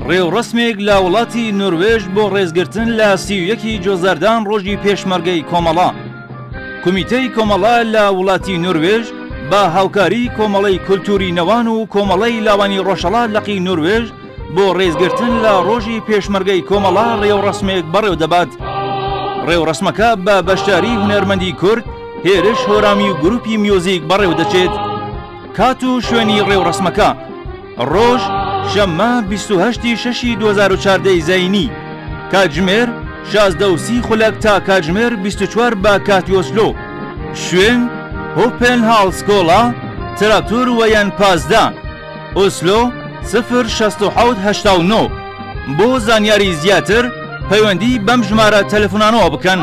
ڕێوڕەسمێک لە وڵاتی نروێژ بۆ ڕێزگرتن لە 31 جۆزەردان ڕۆژی پێشمەرگەی کۆمەڵا. کۆمیتەی کۆمەڵا لە وڵاتی نروێژ بە هاوکاری کۆمەڵەی کولتوری نەوان و کۆمەڵەی لاوانی ڕۆژهەڵات لەقی نروێژ بۆ ڕێزگرتن لە ڕۆژی پێشمەرگەی کۆمەڵا ڕێوڕەسمێک بەڕێو دەبات. ڕێوڕەسمەکە بە بەشداری هونەرمەندی کورد، هێرش، هۆرامی و گروپی میوزیک بەڕێو دەچێت. کات و شوێنی ڕێوڕەسمەکە ڕۆژ شەممە 28/6/2014 زەینی، کاتژمێر 16:30 خولەک تا کاتژمێر 24 بە کاتی ئۆسلۆ. شوێن هۆپێن هاڵ سکۆڵا، تراکتۆر وەیان 15 ئۆسلۆ 06789. بۆ زانیاری زیاتر پەیوەندی بەم ژمارە تەلەفۆنانەوە بکەن.